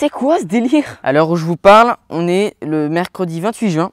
C'est quoi ce délire? À l'heure où je vous parle, on est le mercredi 28 juin.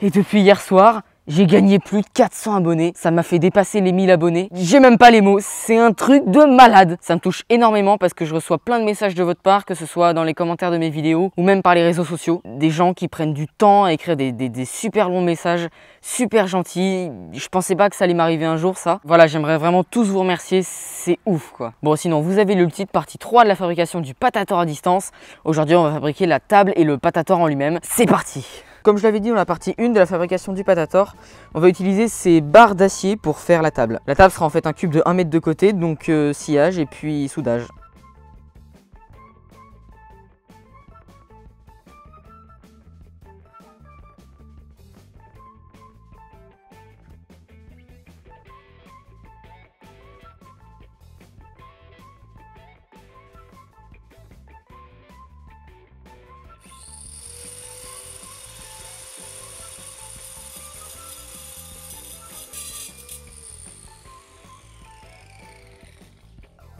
Et depuis hier soir, j'ai gagné plus de 400 abonnés. Ça m'a fait dépasser les 1000 abonnés. J'ai même pas les mots. C'est un truc de malade. Ça me touche énormément parce que je reçois plein de messages de votre part, que ce soit dans les commentaires de mes vidéos ou même par les réseaux sociaux. Des gens qui prennent du temps à écrire des super longs messages, super gentils. Je pensais pas que ça allait m'arriver un jour, ça. Voilà, j'aimerais vraiment tous vous remercier. C'est ouf, quoi. Bon, sinon, vous avez le petite partie 3 de la fabrication du Patator à distance. Aujourd'hui, on va fabriquer la table et le Patator en lui-même. C'est parti! Comme je l'avais dit dans la partie 1 de la fabrication du Patator, on va utiliser ces barres d'acier pour faire la table. La table sera en fait un cube de 1 mètre de côté, donc sciage et puis soudage.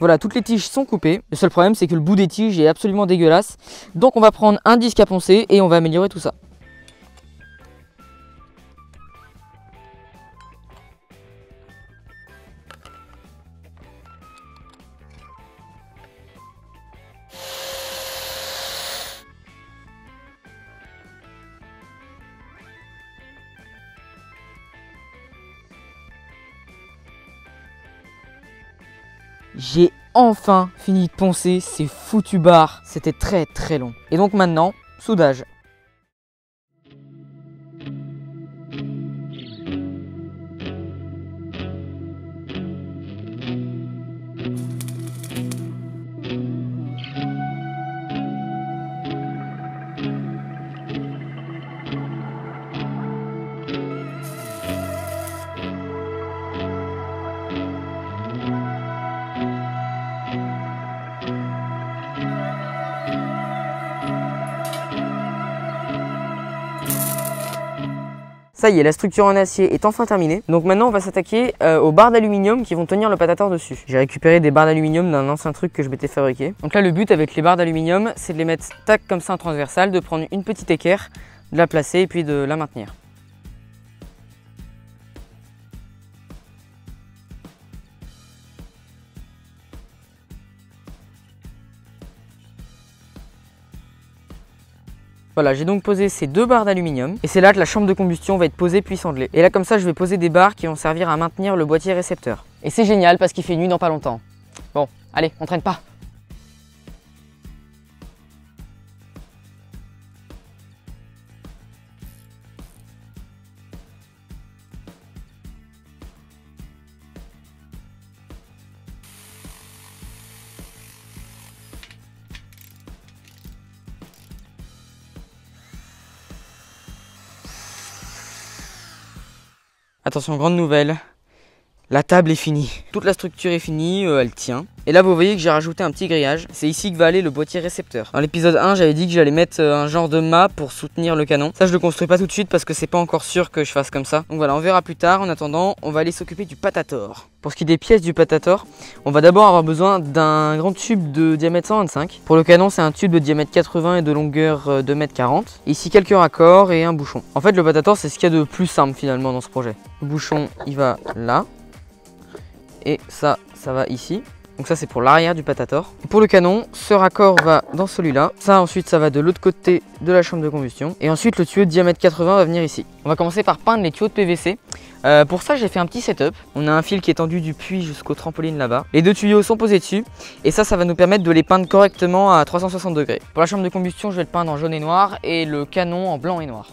Voilà, toutes les tiges sont coupées. Le seul problème, c'est que le bout des tiges est absolument dégueulasse. Donc on va prendre un disque à poncer et on va améliorer tout ça. J'ai enfin fini de poncer ces foutues barres. C'était très long. Et donc maintenant, soudage. Ça y est, la structure en acier est enfin terminée. Donc maintenant, on va s'attaquer aux barres d'aluminium qui vont tenir le Patator dessus. J'ai récupéré des barres d'aluminium d'un ancien truc que je m'étais fabriqué. Donc là, le but avec les barres d'aluminium, c'est de les mettre tac comme ça en transversale, de prendre une petite équerre, de la placer et puis de la maintenir. Voilà, j'ai donc posé ces deux barres d'aluminium et c'est là que la chambre de combustion va être posée puis sandelée. Et là comme ça je vais poser des barres qui vont servir à maintenir le boîtier récepteur. Et c'est génial parce qu'il fait nuit dans pas longtemps. Bon, allez, on traîne pas. Attention, grande nouvelle, la table est finie. Toute la structure est finie, elle tient. Et là vous voyez que j'ai rajouté un petit grillage. C'est ici que va aller le boîtier récepteur. Dans l'épisode 1, j'avais dit que j'allais mettre un genre de mât pour soutenir le canon. Ça je le construis pas tout de suite parce que c'est pas encore sûr que je fasse comme ça. Donc voilà, on verra plus tard. En attendant, on va aller s'occuper du Patator. Pour ce qui est des pièces du Patator, on va d'abord avoir besoin d'un grand tube de diamètre 125. Pour le canon, c'est un tube de diamètre 80 et de longueur 2,40 m. Ici, quelques raccords et un bouchon. En fait, le Patator, c'est ce qu'il y a de plus simple finalement dans ce projet. Le bouchon, il va là. Et ça va ici. Donc ça c'est pour l'arrière du Patator. Et pour le canon, ce raccord va dans celui-là. Ça ensuite ça va de l'autre côté de la chambre de combustion. Et ensuite le tuyau de diamètre 80 va venir ici. On va commencer par peindre les tuyaux de PVC. Pour ça j'ai fait un petit setup. On a un fil qui est tendu du puits jusqu'au trampoline là-bas. Les deux tuyaux sont posés dessus. Et ça va nous permettre de les peindre correctement à 360 degrés. Pour la chambre de combustion je vais le peindre en jaune et noir. Et le canon en blanc et noir.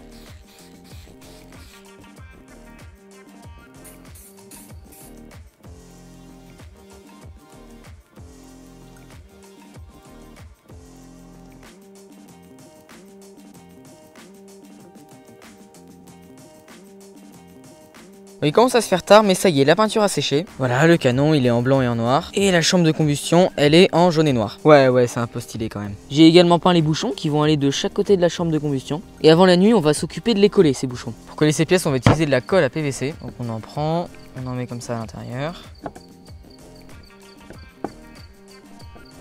Il commence à se faire tard mais ça y est, la peinture a séché. Voilà, le canon il est en blanc et en noir. Et la chambre de combustion elle est en jaune et noir. Ouais c'est un peu stylé quand même. J'ai également peint les bouchons qui vont aller de chaque côté de la chambre de combustion. Et avant la nuit on va s'occuper de les coller ces bouchons. Pour coller ces pièces on va utiliser de la colle à PVC. Donc on en prend, on en met comme ça à l'intérieur.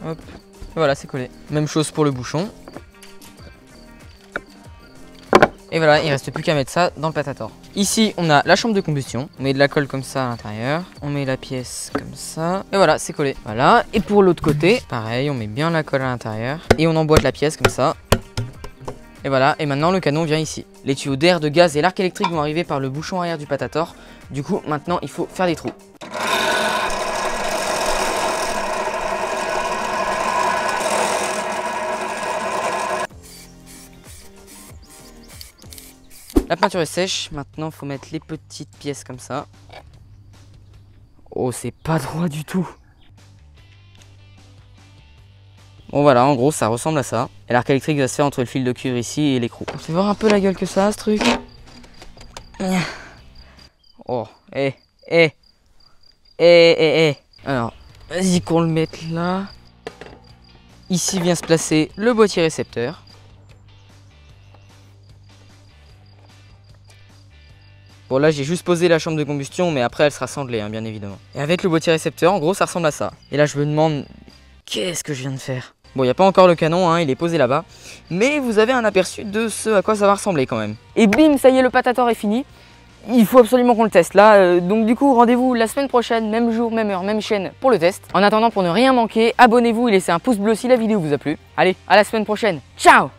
Hop. Voilà, c'est collé. Même chose pour le bouchon. Et voilà, il reste plus qu'à mettre ça dans le Patator. Ici, on a la chambre de combustion. On met de la colle comme ça à l'intérieur. On met la pièce comme ça. Et voilà, c'est collé. Voilà. Et pour l'autre côté, pareil, on met bien la colle à l'intérieur. Et on emboîte la pièce comme ça. Et voilà, et maintenant le canon vient ici. Les tuyaux d'air, de gaz et l'arc électrique vont arriver par le bouchon arrière du Patator. Du coup, maintenant, il faut faire des trous. La peinture est sèche, maintenant il faut mettre les petites pièces comme ça. Oh, c'est pas droit du tout. Bon voilà, en gros ça ressemble à ça. Et l'arc électrique va se faire entre le fil de cuivre ici et l'écrou. On fait voir un peu la gueule que ça a ce truc. Oh, Alors, vas-y qu'on le mette là. Ici vient se placer le boîtier récepteur. Bon là j'ai juste posé la chambre de combustion, mais après elle sera sanglée hein, bien évidemment. Et avec le boîtier récepteur, en gros ça ressemble à ça. Et là je me demande, qu'est-ce que je viens de faire? Bon, il n'y a pas encore le canon, hein, il est posé là-bas. Mais vous avez un aperçu de ce à quoi ça va ressembler quand même. Et bim, ça y est, le Patator est fini. Il faut absolument qu'on le teste là. Donc du coup, rendez-vous la semaine prochaine, même jour, même heure, même chaîne pour le test. En attendant, pour ne rien manquer, abonnez-vous et laissez un pouce bleu si la vidéo vous a plu. Allez, à la semaine prochaine. Ciao!